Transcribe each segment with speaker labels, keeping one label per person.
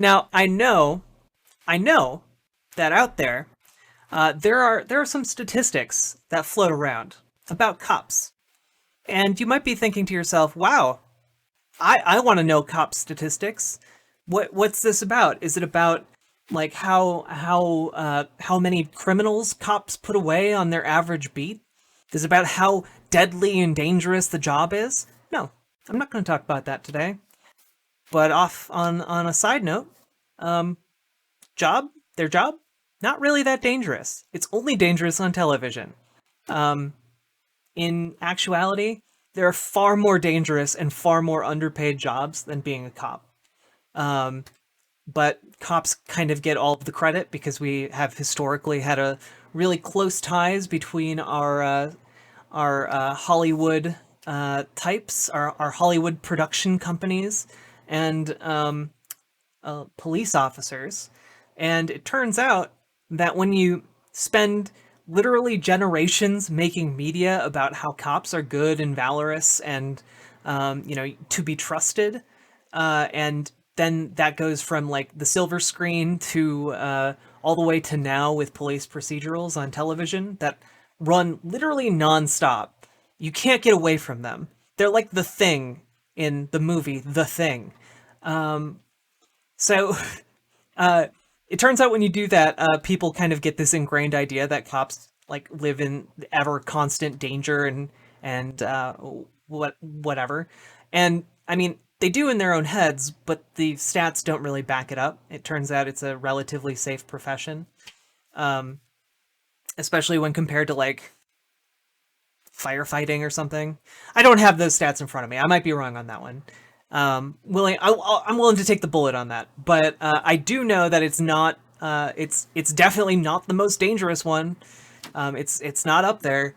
Speaker 1: Now, I know that out there, there are some statistics that float around about cops, and you might be thinking to yourself, "Wow, I want to know cop statistics. What's this about? Is it about like how many criminals cops put away on their average beat? Is it about how deadly and dangerous the job is?" No, I'm not going to talk about that today. But off on a side note, job their job not really that dangerous. It's only dangerous on television. In actuality, there are far more dangerous and far more underpaid jobs than being a cop. But cops kind of get all of the credit because we have historically had a really close ties between our Hollywood types, our Hollywood production companies, and police officers. And it turns out that when you spend literally generations making media about how cops are good and valorous and to be trusted, and then that goes from like the silver screen to all the way to now with police procedurals on television that run literally nonstop. You can't get away from them. They're like the thing in the movie The Thing. So it turns out when you do that, people kind of get this ingrained idea that cops like live in ever constant danger and whatever. And I mean, they do in their own heads, but the stats don't really back it up. It turns out it's a relatively safe profession, especially when compared to like firefighting or something. I don't have those stats in front of me. I might be wrong on that one. I'm willing to take the bullet on that, but I do know that it's not. It's definitely not the most dangerous one. It's not up there.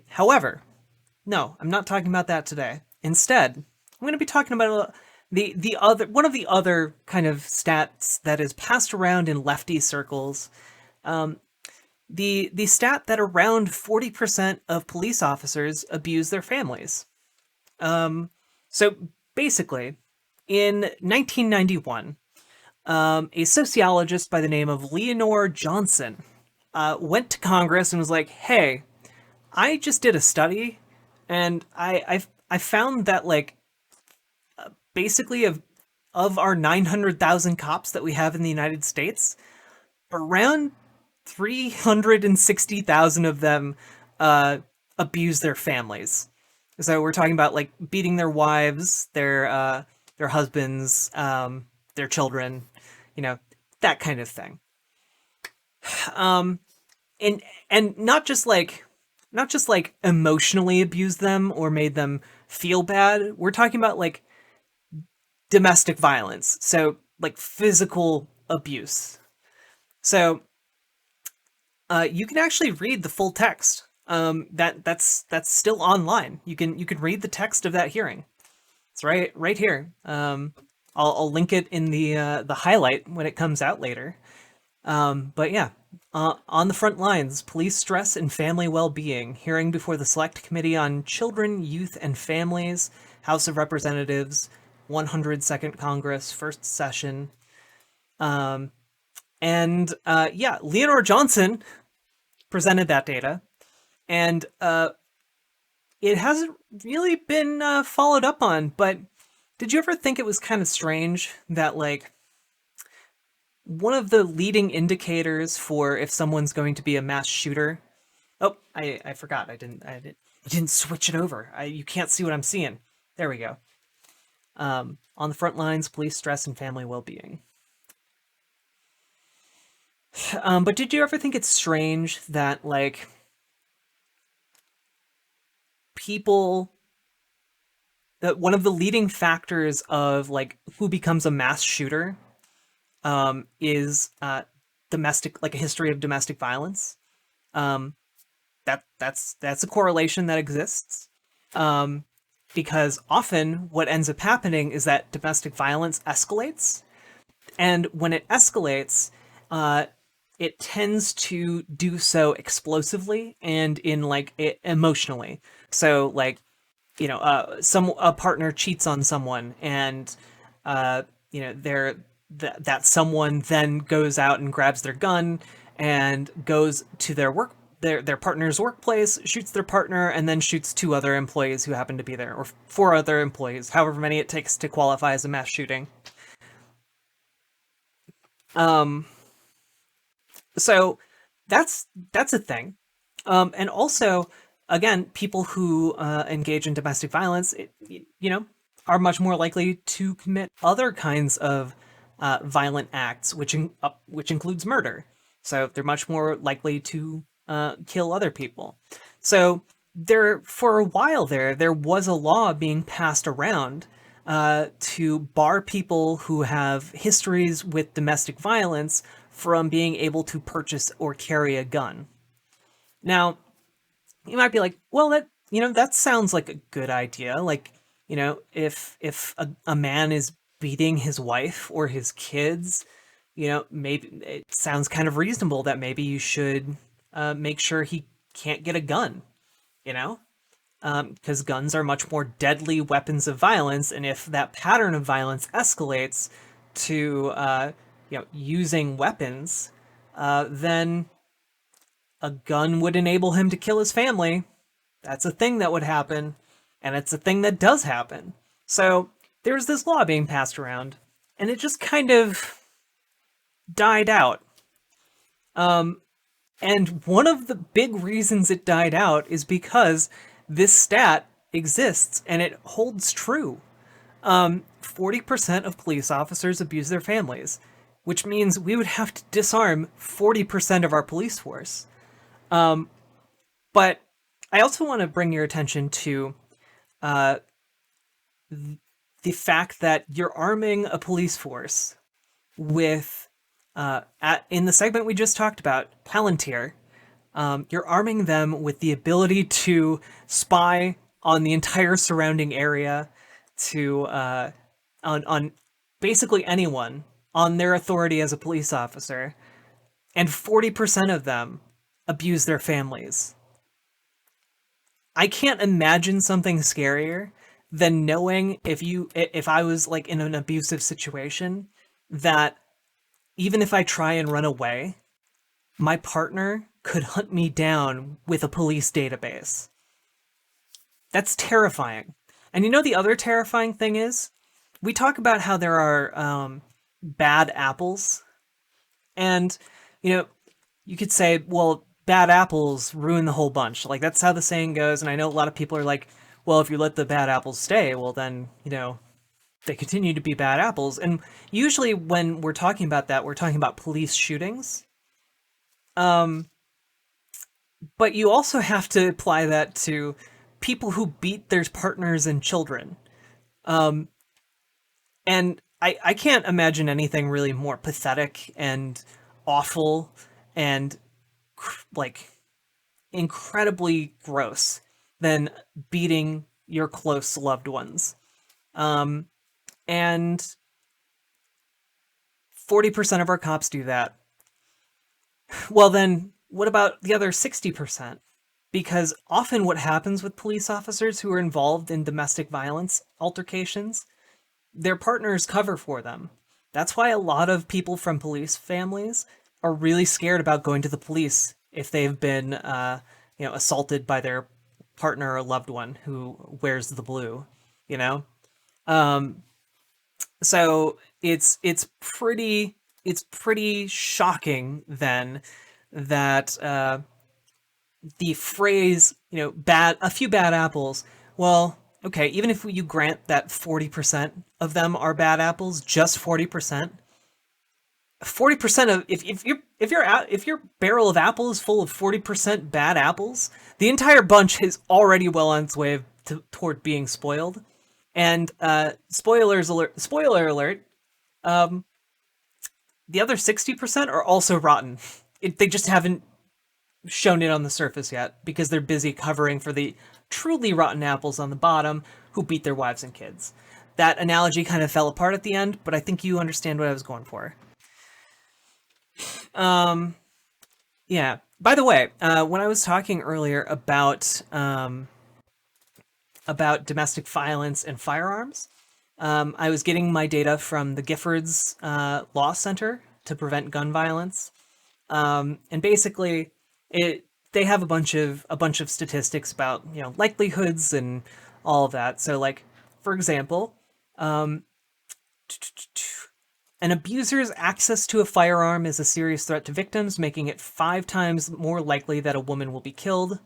Speaker 1: However, no, I'm not talking about that today. Instead, I'm going to be talking about the other one of the other kind of stats that is passed around in lefty circles. The stat that around 40% of police officers abuse their families. So basically, in 1991, a sociologist by the name of Leonore Johnson went to Congress and was like, "Hey, I just did a study, and I found that like basically of our 900,000 cops that we have in the United States, around 360,000 of them abuse their families." So we're talking about like beating their wives, their husbands, their children, you know, that kind of thing. Um, and not just like emotionally abuse them or made them feel bad. We're talking about like domestic violence, so like physical abuse. So you can actually read the full text. That's still online. You can read the text of that hearing. It's right here. I'll link it in the highlight when it comes out later. But yeah, on the front lines, police stress and family well-being. Hearing before the Select Committee on Children, Youth, and Families, House of Representatives, 102nd Congress, first session. And yeah, Leonore Johnson presented that data, and it hasn't really been followed up on. But did you ever think it was kind of strange that like one of the leading indicators for if someone's going to be a mass shooter? Oh, I forgot. I didn't switch it over. You can't see what I'm seeing. There we go. On the front lines, police stress and family well-being. But did you ever think it's strange that like people that one of the leading factors of like who becomes a mass shooter is domestic, like a history of domestic violence. Um, that's a correlation that exists. Um, because often what ends up happening is that domestic violence escalates, and when it escalates, uh, it tends to do so explosively and in like emotionally. So like some a partner cheats on someone, and uh, they're that someone then goes out and grabs their gun and goes to their partner's workplace, shoots their partner, and then shoots two other employees who happen to be there, or four other employees, however many it takes to qualify as a mass shooting. Um, so that's a thing. And also, again, people who engage in domestic violence, are much more likely to commit other kinds of violent acts, which includes murder. So they're much more likely to kill other people. So for a while there was a law being passed around to bar people who have histories with domestic violence from being able to purchase or carry a gun. Now, you might be like, well, that sounds like a good idea. Like, if a man is beating his wife or his kids, maybe it sounds kind of reasonable that maybe you should make sure he can't get a gun, you know? Because guns are much more deadly weapons of violence, and if that pattern of violence escalates to, using weapons, then a gun would enable him to kill his family. That's a thing that would happen, and it's a thing that does happen. So there's this law being passed around, and it just kind of died out. And one of the big reasons it died out is because this stat exists and it holds true. 40% of police officers abuse their families, which means we would have to disarm 40% of our police force. But I also want to bring your attention to the fact that you're arming a police force with, in the segment we just talked about, Palantir, you're arming them with the ability to spy on the entire surrounding area, to on basically anyone on their authority as a police officer, and 40% of them abuse their families. I can't imagine something scarier than knowing if I was like in an abusive situation, that even if I try and run away, my partner could hunt me down with a police database. That's terrifying. And the other terrifying thing is, we talk about how there are bad apples, and you could say, well, bad apples ruin the whole bunch. Like, that's how the saying goes, and I know a lot of people are like, well, if you let the bad apples stay, well, then, they continue to be bad apples. And usually when we're talking about that, we're talking about police shootings. But you also have to apply that to people who beat their partners and children. And I can't imagine anything really more pathetic and awful and like incredibly gross than beating your close loved ones. And 40% of our cops do that. Well, then what about the other 60%? Because often what happens with police officers who are involved in domestic violence altercations, their partners cover for them. That's why a lot of people from police families are really scared about going to the police if they've been, assaulted by their partner or loved one who wears the blue, you know? So it's pretty shocking then that the phrase, a few bad apples, well, okay, even if you grant that 40% of them are bad apples, just 40%, 40% of if your barrel of apples is full of 40% bad apples, the entire bunch is already well on its way toward being spoiled. And spoiler alert, the other 60% are also rotten. They just haven't shown it on the surface yet because they're busy covering for the truly rotten apples on the bottom who beat their wives and kids. That analogy kind of fell apart at the end, but I think you understand what I was going for. Yeah. By the way, when I was talking earlier about domestic violence and firearms, I was getting my data from the Giffords Law Center to prevent gun violence, and basically, it they have a bunch of statistics about likelihoods and all of that. So, like, for example, an abuser's access to a firearm is a serious threat to victims, making it 5 times more likely that a woman will be killed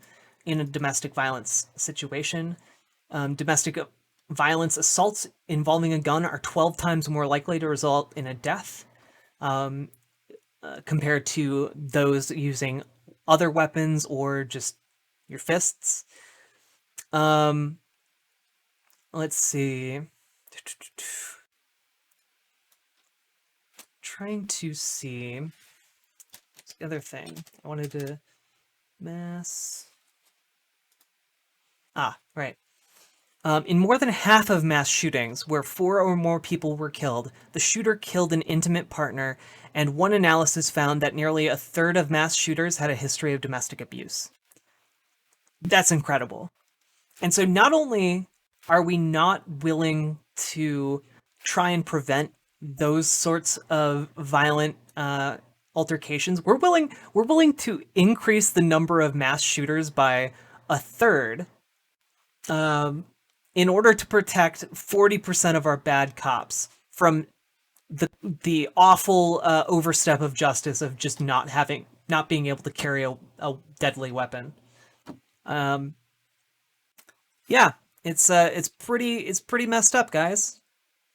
Speaker 1: in a domestic violence situation. Domestic violence assaults involving a gun are 12 times more likely to result in a death compared to those using other weapons or just your fists. Um, let's see. Trying to see the other thing. I wanted to mass. Right. In more than half of mass shootings, where 4 or more people were killed, the shooter killed an intimate partner, and one analysis found that nearly a third of mass shooters had a history of domestic abuse. That's incredible. And so not only are we not willing to try and prevent those sorts of violent altercations, we're willing to increase the number of mass shooters by a third in order to protect 40% of our bad cops from the awful overstep of justice of just not being able to carry a deadly weapon. Um, yeah, it's pretty messed up, guys.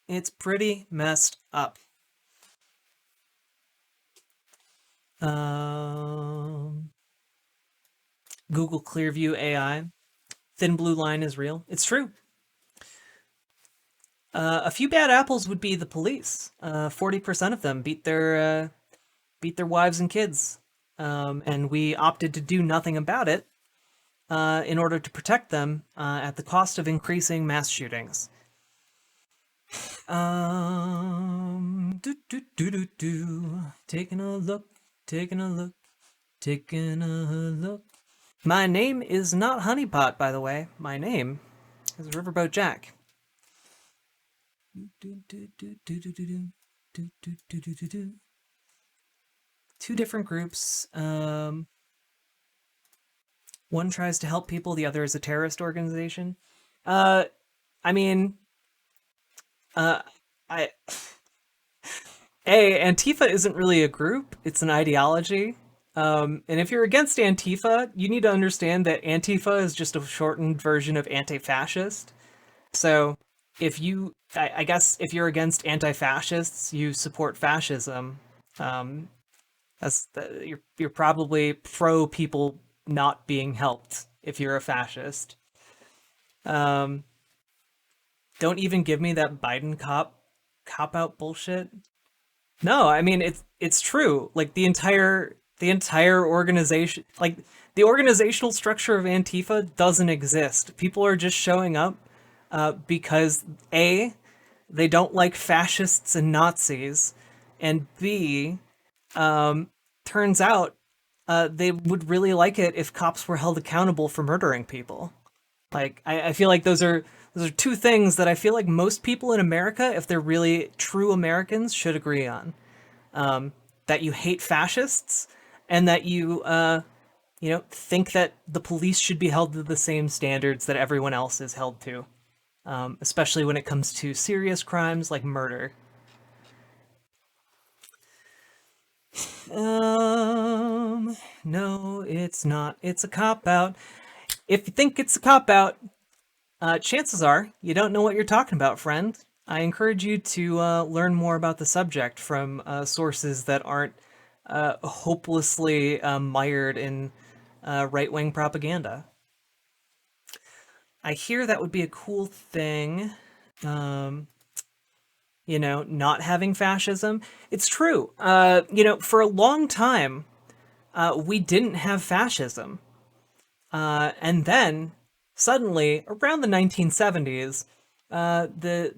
Speaker 1: It's pretty messed up. Um, Google Clearview AI. Thin blue line is real. It's true. A few bad apples would be the police. 40% of them beat their wives and kids, and we opted to do nothing about it in order to protect them at the cost of increasing mass shootings. Do do do do do. Taking a look, taking a look, taking a look. My name is not Honeypot, by the way. My name is Riverboat Jack. Two different groups. One tries to help people, the other is a terrorist organization. Uh, I mean, uh, I Antifa isn't really a group; it's an ideology. And if you're against Antifa, you need to understand that Antifa is just a shortened version of anti-fascist. So, I guess, if you're against anti-fascists, you support fascism. Um, you're probably pro people not being helped if you're a fascist. Um, don't even give me that Biden cop out bullshit. No, I mean it's true. Like the entire organization, like the organizational structure of Antifa doesn't exist. People are just showing up because A, they don't like fascists and Nazis, and B, turns out they would really like it if cops were held accountable for murdering people. Like I feel like those are two things that I feel like most people in America, if they're really true Americans, should agree on. That you hate fascists, and that you think that the police should be held to the same standards that everyone else is held to, especially when it comes to serious crimes like murder. No, it's not. It's a cop out. If you think it's a cop out, chances are you don't know what you're talking about, friend. I encourage you to learn more about the subject from sources that aren't hopelessly mired in right wing propaganda. I hear that would be a cool thing, um, not having fascism. It's true. For a long time, we didn't have fascism. And then suddenly, around the 1970s, the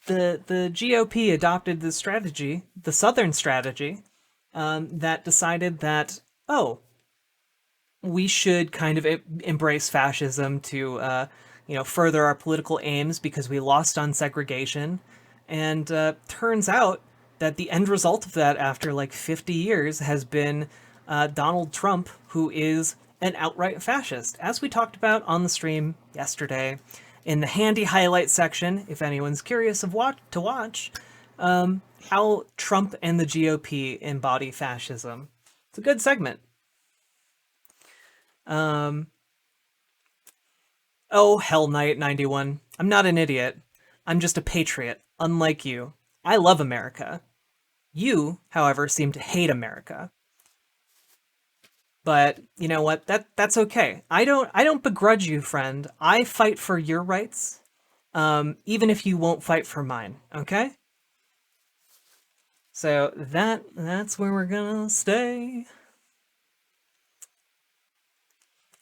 Speaker 1: GOP adopted the strategy, the Southern strategy, that decided that, oh, we should kind of embrace fascism to further our political aims because we lost on segregation. And turns out that the end result of that after like 50 years has been Donald Trump, who is an outright fascist, as we talked about on the stream yesterday. In the handy highlight section, if anyone's curious of what to watch, how Trump and the GOP embody fascism. It's a good segment. Oh, Hell Knight 91. I'm not an idiot. I'm just a patriot, unlike you. I love America. You, however, seem to hate America. But you know what? That's okay. I don't begrudge you, friend. I fight for your rights, even if you won't fight for mine. Okay? So that's where we're gonna stay.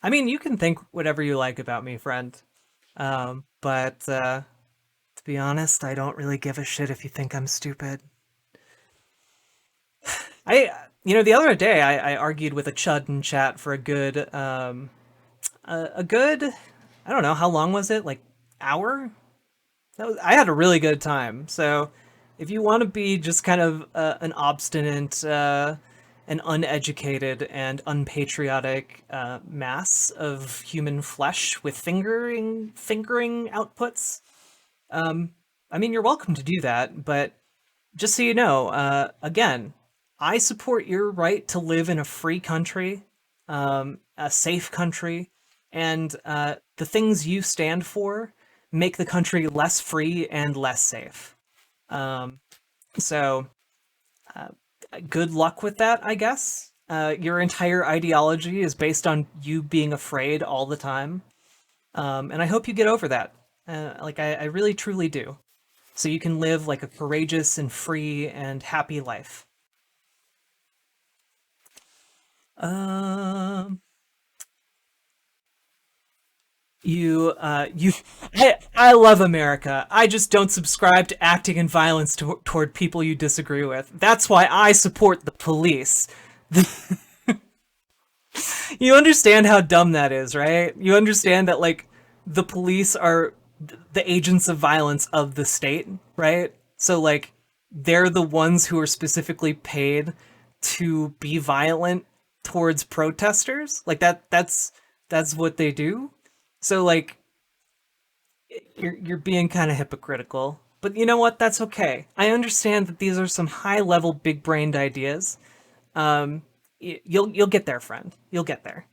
Speaker 1: I mean, you can think whatever you like about me, friend. But to be honest, I don't really give a shit if you think I'm stupid. The other day I argued with a chud in chat for a good, I don't know, how long was it? Like hour? I had a really good time. So if you want to be just kind of an obstinate, an uneducated and unpatriotic mass of human flesh with fingering outputs, I mean, you're welcome to do that, but just so you know, again, I support your right to live in a free country, a safe country, and the things you stand for make the country less free and less safe. Um, so, good luck with that, I guess. Your entire ideology is based on you being afraid all the time, and I hope you get over that. I really truly do. So you can live like a courageous and free and happy life. Um, you, I love America. I just don't subscribe to acting in violence toward people you disagree with. That's why I support the police. You understand how dumb that is, right? You understand that, like, the police are the agents of violence of the state, right? So, like, they're the ones who are specifically paid to be violent towards protesters. Like that's what they do. So, like, you're being kind of hypocritical. But you know what? That's okay. I understand that these are some high level, big brained ideas. Um, you'll get there, friend. You'll get there.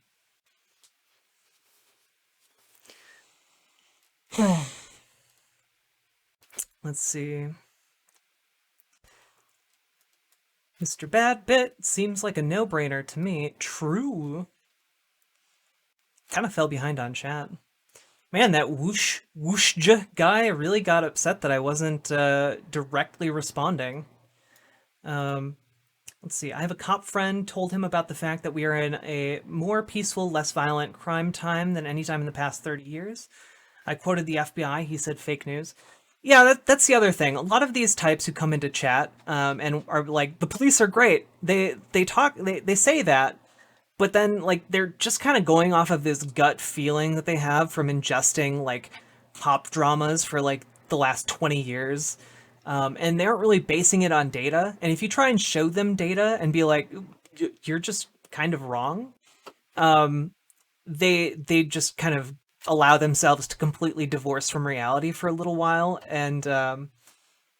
Speaker 1: Let's see. Mr. Badbit seems like a no-brainer to me. True. Kind of fell behind on chat. Man, that whooshj guy really got upset that I wasn't directly responding. Um, let's see. I have a cop friend, told him about the fact that we are in a more peaceful, less violent crime time than any time in the past 30 years. I quoted the FBI. He said fake news. Yeah, that's the other thing. A lot of these types who come into chat and are like, the police are great. They say that, but then like they're just kind of going off of this gut feeling that they have from ingesting like pop dramas for like the last 20 years. And they aren't really basing it on data. And if you try and show them data and be like, You're just kind of wrong," they just kind of allow themselves to completely divorce from reality for a little while, and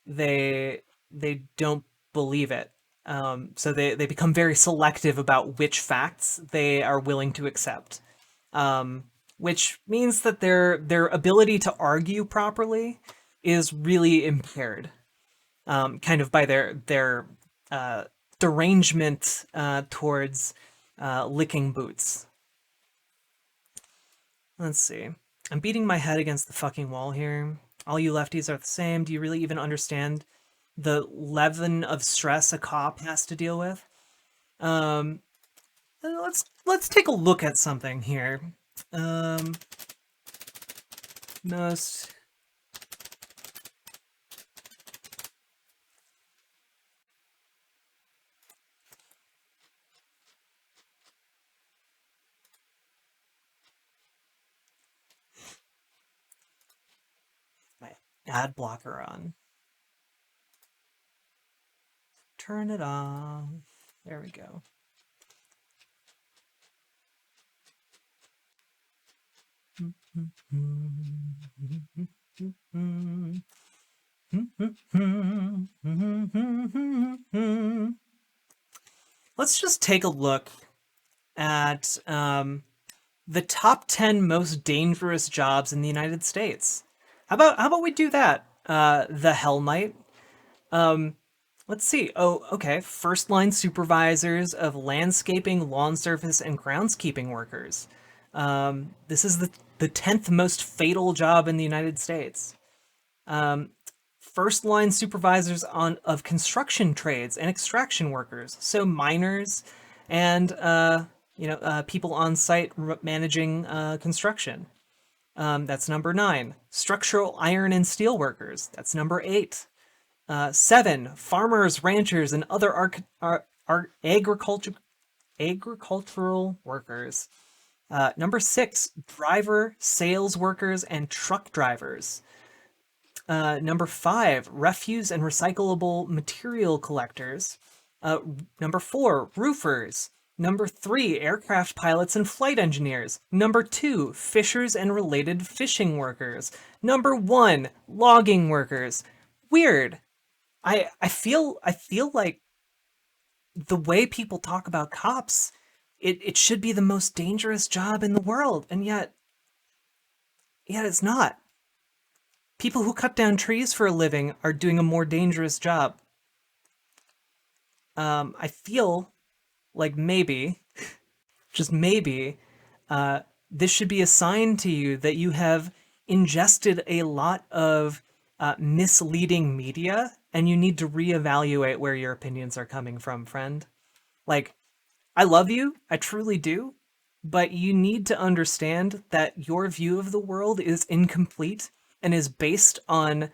Speaker 1: they don't believe it. So they become very selective about which facts they are willing to accept, which means that their ability to argue properly is really impaired, kind of by their uh, derangement towards licking boots. Let's see. I'm beating my head against the fucking wall here. All you lefties are the same. Do you really even understand the leaven of stress a cop has to deal with? Um, let's take a look at something here. Um, most ad blocker on. Turn it on. There we go. Let's just take a look at the top 10 most dangerous jobs in the United States. How about we do that? The Hell Knight. Let's see. Oh, okay. First line supervisors of landscaping, lawn service, and groundskeeping workers. This is the 10th most fatal job in the United States. First line supervisors of construction trades and extraction workers, so miners and people on site managing construction. That's number 9. Structural iron and steel workers. That's number 8. 7. Farmers, ranchers, and other agricultural workers. Number 6. Driver, sales workers, and truck drivers. Number 5, refuse and recyclable material collectors. Number 4, roofers. Number 3, aircraft pilots and flight engineers. Number 2, fishers and related fishing workers. Number 1, logging workers. Weird. I feel like the way people talk about cops, it should be the most dangerous job in the world, and yet it's not. People who cut down trees for a living are doing a more dangerous job. I feel like maybe, just maybe, this should be a sign to you that you have ingested a lot of misleading media, and you need to reevaluate where your opinions are coming from, friend. Like, I love you, I truly do, but you need to understand that your view of the world is incomplete and is based on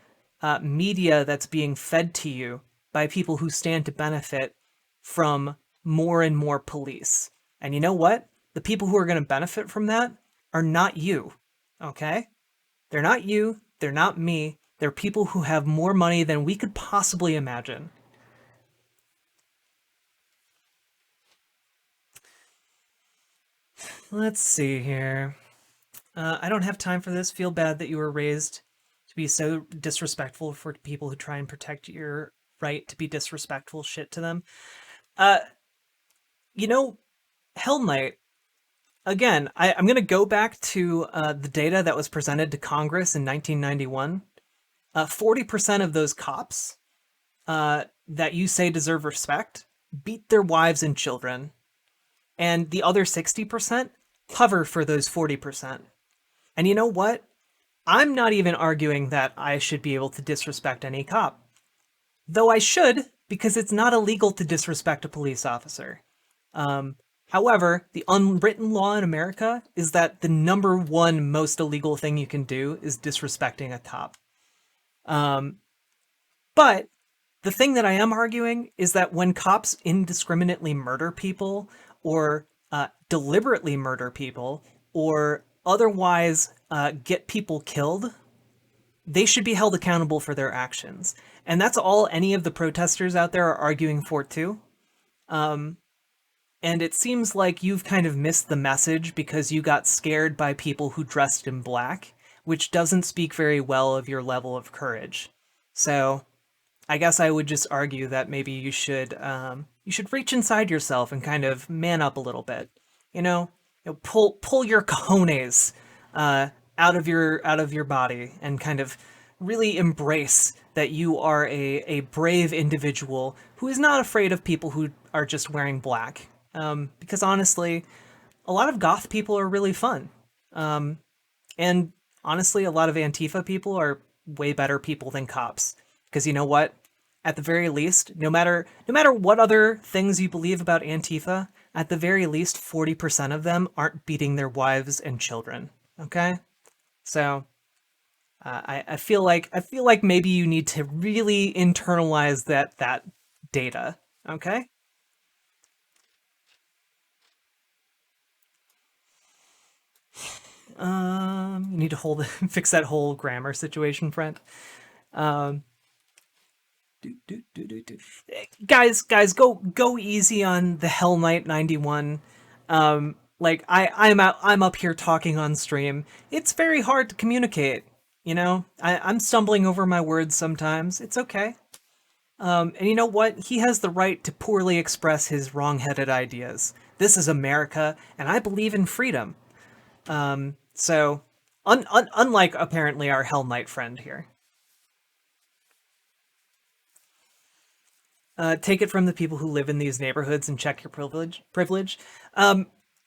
Speaker 1: media that's being fed to you by people who stand to benefit from more and more police. And you know what? The people who are going to benefit from that are not you, okay? They're not you, they're not me, they're people who have more money than we could possibly imagine. Let's see here. I don't have time for this. Feel bad that you were raised to be so disrespectful for people who try and protect your right to be disrespectful shit to them. Uh, you know, Hell Knight, again, I'm going to go back to the data that was presented to Congress in 1991. 40% of those cops that you say deserve respect beat their wives and children. And the other 60% cover for those 40%. And you know what? I'm not even arguing that I should be able to disrespect any cop. Though I should, because it's not illegal to disrespect a police officer. However, the unwritten law in America is that the number one most illegal thing you can do is disrespecting a cop. But the thing that I am arguing is that when cops indiscriminately murder people, or deliberately murder people, or otherwise get people killed, they should be held accountable for their actions. And that's all any of the protesters out there are arguing for too. And it seems like you've kind of missed the message because you got scared by people who dressed in black, which doesn't speak very well of your level of courage. So I guess I would just argue that maybe you should reach inside yourself and kind of man up a little bit. Pull your cojones out of your body and kind of really embrace that you are a brave individual who is not afraid of people who are just wearing black. Because honestly, a lot of goth people are really fun. And honestly, a lot of Antifa people are way better people than cops. Because you know what? At the very least, no matter what other things you believe about Antifa, at the very least, 40% of them aren't beating their wives and children. Okay? So I feel like maybe you need to really internalize that data. Okay? You need to fix that whole grammar situation, friend. Um, guys, go easy on the Hell Knight 91. Like I'm up here talking on stream. It's very hard to communicate. I'm stumbling over my words sometimes. It's okay. And you know what? He has the right to poorly express his wrong-headed ideas. This is America, and I believe in freedom. So, unlike apparently our Hell Knight friend here. Take it from the people who live in these neighborhoods and check your privilege.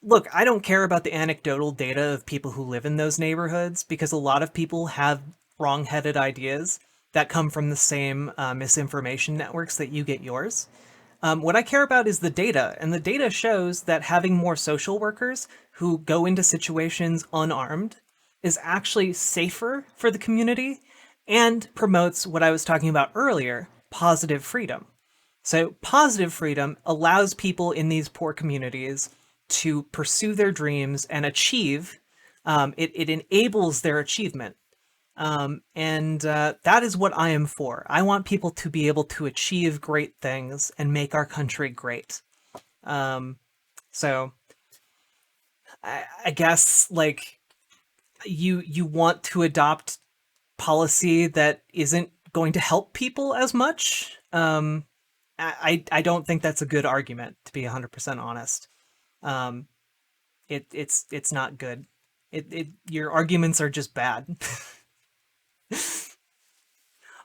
Speaker 1: Look, I don't care about the anecdotal data of people who live in those neighborhoods because a lot of people have wrong-headed ideas that come from the same misinformation networks that you get yours. What I care about is the data, and the data shows that having more social workers who go into situations unarmed is actually safer for the community and promotes what I was talking about earlier, positive freedom. So positive freedom allows people in these poor communities to pursue their dreams and achieve. It enables their achievement. And that is what I am for. I want people to be able to achieve great things and make our country great. So I guess like you want to adopt policy that isn't going to help people as much. I don't think that's a good argument, to be 100% honest. Um, it's not good. Your arguments are just bad.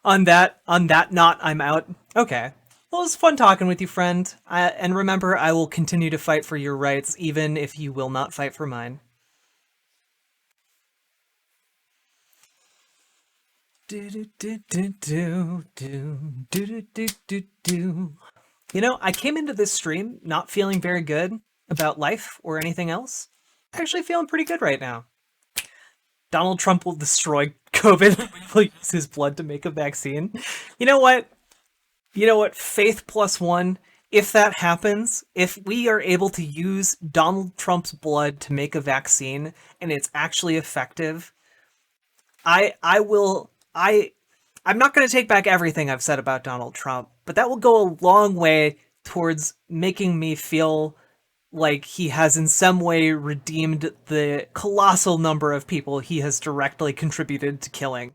Speaker 1: On that knot, I'm out. Okay. Well, it was fun talking with you, friend. And remember, I will continue to fight for your rights, even if you will not fight for mine. Do do do do do do do do do do. I came into this stream not feeling very good about life or anything else. Actually feeling pretty good right now. Donald Trump will destroy COVID. He'll use his blood to make a vaccine. You know what? Faith plus one. If that happens, if we are able to use Donald Trump's blood to make a vaccine and it's actually effective, I will I'm not going to take back everything I've said about Donald Trump, but that will go a long way towards making me feel like he has in some way redeemed the colossal number of people he has directly contributed to killing.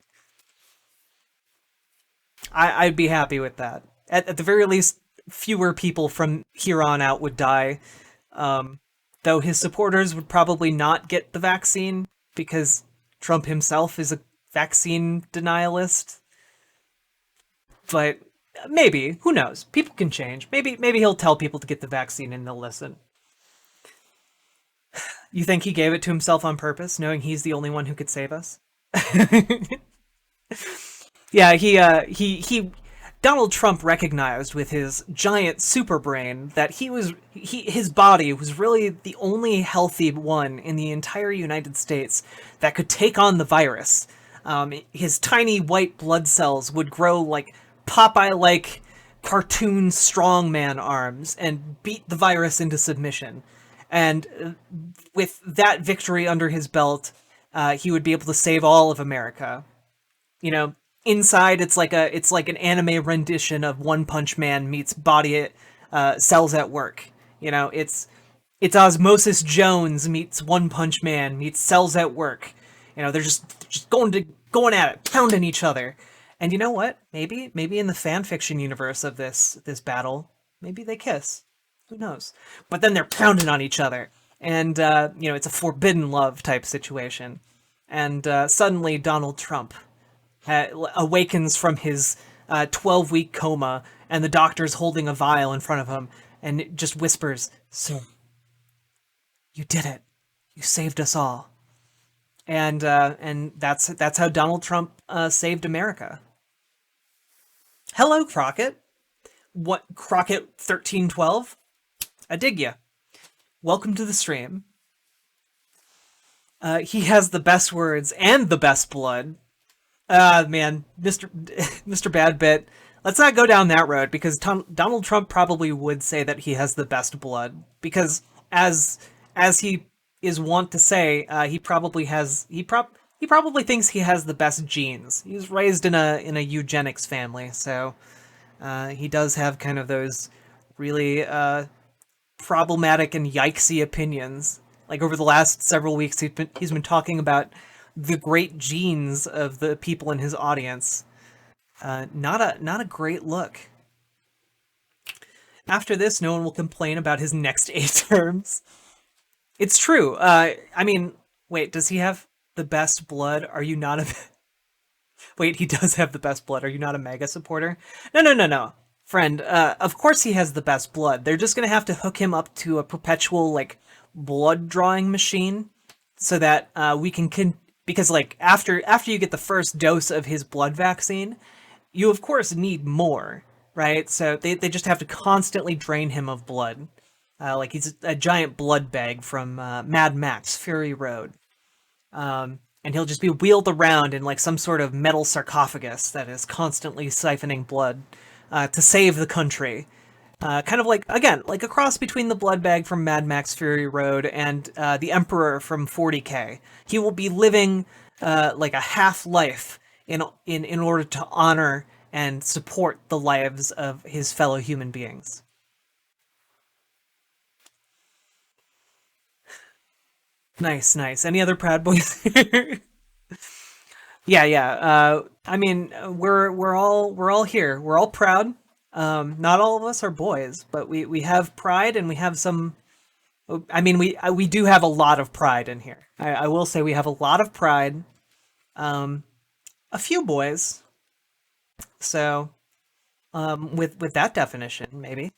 Speaker 1: I'd be happy with that. At the very least, fewer people from here on out would die. Um, though his supporters would probably not get the vaccine because Trump himself is a vaccine denialist. But maybe, who knows? People can change. Maybe he'll tell people to get the vaccine and they'll listen. You think he gave it to himself on purpose, knowing he's the only one who could save us? Yeah, he Donald Trump recognized with his giant super brain that his body was really the only healthy one in the entire United States that could take on the virus. His tiny white blood cells would grow like Popeye-like cartoon strongman arms and beat the virus into submission. And with that victory under his belt, he would be able to save all of America. Inside it's like an anime rendition of One Punch Man meets body cells at work. It's Osmosis Jones meets One Punch Man meets cells at work. They're just going at it, pounding each other. And you know what? Maybe in the fan fiction universe of this battle, maybe they kiss. Who knows? But then they're pounding on each other, and it's a forbidden love type situation. And suddenly Donald Trump awakens from his 12-week coma, and the doctor's holding a vial in front of him, and it just whispers, "Sir, you did it. You saved us all." And that's how Donald Trump saved America. Hello, Crockett. What, Crockett 1312? I dig ya. Welcome to the stream. He has the best words and the best blood. Man, Mr. Mr. Badbit, let's not go down that road because Donald Trump probably would say that he has the best blood because as he is wont to say, he probably has he probably thinks he has the best genes. He was raised in a eugenics family, so he does have kind of those really problematic and yikesy opinions. Like over the last several weeks, he's been talking about the great genes of the people in his audience. Not a great look. After this, no one will complain about his next 8 terms. It's true. I mean, wait, does he have the best blood? Are you not a Wait, he does have the best blood. Are you not a mega supporter? No, no, no, no. Friend, of course he has the best blood. They're just gonna have to hook him up to a perpetual, like, blood drawing machine so that we because like after you get the first dose of his blood vaccine, you of course need more, right? So they just have to constantly drain him of blood. Like he's a giant blood bag from Mad Max Fury Road. And he'll just be wheeled around in like some sort of metal sarcophagus that is constantly siphoning blood to save the country. Kind of like, again, like a cross between the blood bag from Mad Max Fury Road and the Emperor from 40K. He will be living like a half life in order to honor and support the lives of his fellow human beings. Nice, nice. Any other Proud Boys here? Yeah, yeah. I mean, we're all here. We're all proud. Not all of us are boys, but we have pride and we have some. I mean, we do have a lot of pride in here. I will say we have a lot of pride. Um, a few boys. So, with that definition, maybe.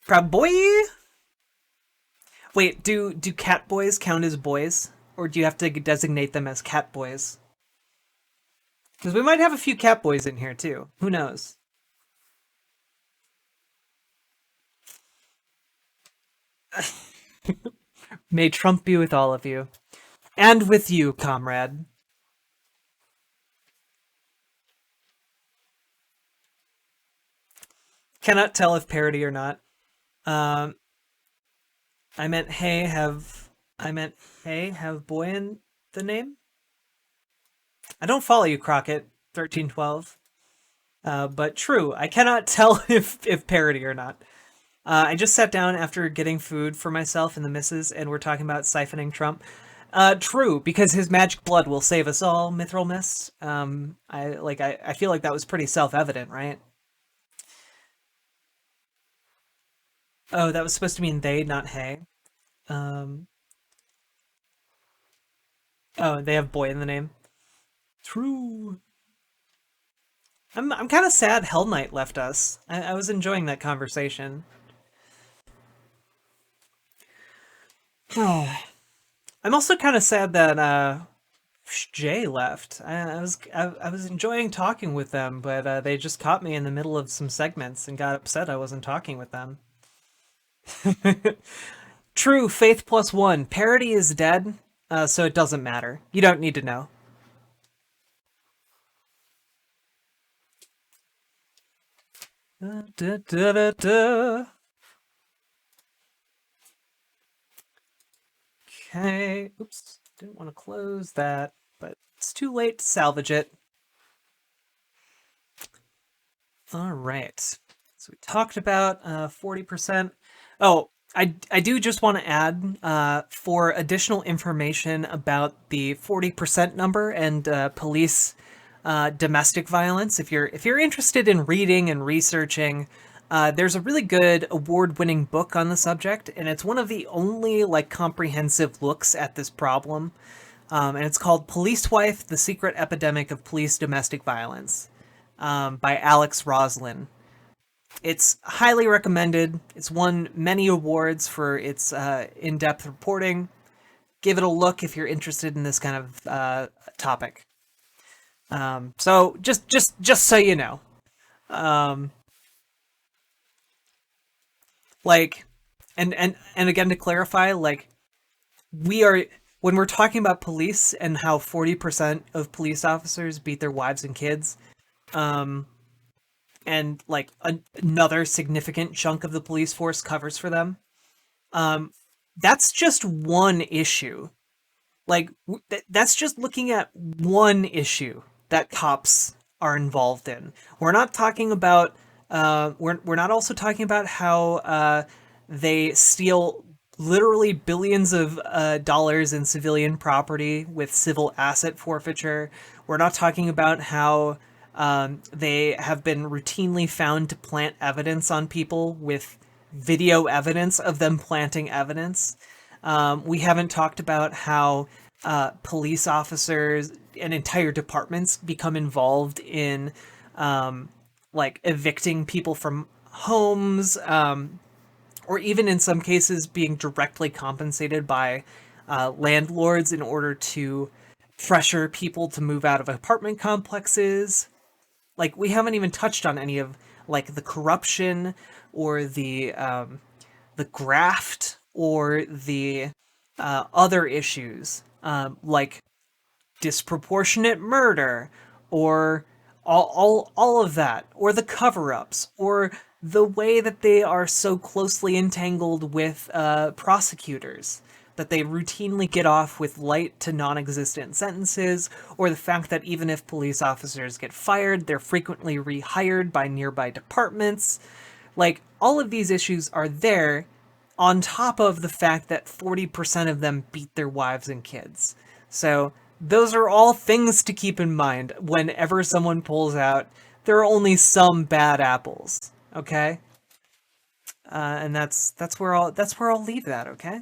Speaker 1: Proud boy. Wait, do cat boys count as boys, or do you have to designate them as cat boys? Because we might have a few cat boys in here too. Who knows? May Trump be with all of you. And with you, comrade. Cannot tell if parody or not. Um, I meant hey have I meant hey have boy in the name. I don't follow you, Crockett. 1312. But true, I cannot tell if parody or not. I just sat down after getting food for myself and the missus, and we're talking about siphoning Trump. True, because his magic blood will save us all, Mithril Mist. I feel like that was pretty self-evident, right? Oh, that was supposed to mean they, not hey. Um, oh, they have boy in the name. True. I'm kind of sad Hell Knight left us. I was enjoying that conversation. I'm also kind of sad that Jay left. I was enjoying talking with them, but they just caught me in the middle of some segments and got upset I wasn't talking with them. True, Faith plus one. Parody is dead, so it doesn't matter. You don't need to know. Da, da, da, da. Okay. Oops. Didn't want to close that, but it's too late to salvage it. All right. So we talked about 40%. Oh, I do just want to add for additional information about the 40% number and police domestic violence. If you're interested in reading and researching, there's a really good award-winning book on the subject, and it's one of the only like comprehensive looks at this problem. And it's called "Police Wife: The Secret Epidemic of Police Domestic Violence" by Alex Roslin. It's highly recommended. It's won many awards for its in-depth reporting. Give it a look if you're interested in this kind of topic. So just so you know, um, like, and again to clarify, like we are when we're talking about police and how 40% of police officers beat their wives and kids, um, and like another significant chunk of the police force covers for them. that's just one issue. Like that's just looking at one issue that cops are involved in. We're not talking about we're not also talking about how they steal literally billions of dollars in civilian property with civil asset forfeiture. We're not talking about how they have been routinely found to plant evidence on people with video evidence of them planting evidence. We haven't talked about how police officers and entire departments become involved in like evicting people from homes, or even in some cases being directly compensated by landlords in order to pressure people to move out of apartment complexes. Like we haven't even touched on any of like the corruption or the graft or the other issues, like disproportionate murder or all of that, or the cover-ups, or the way that they are so closely entangled with prosecutors that they routinely get off with light to non-existent sentences, or the fact that even if police officers get fired, they're frequently rehired by nearby departments. Like, all of these issues are there on top of the fact that 40% of them beat their wives and kids. So, those are all things to keep in mind whenever someone pulls out, there are only some bad apples, okay? And that's where I'll leave that, okay?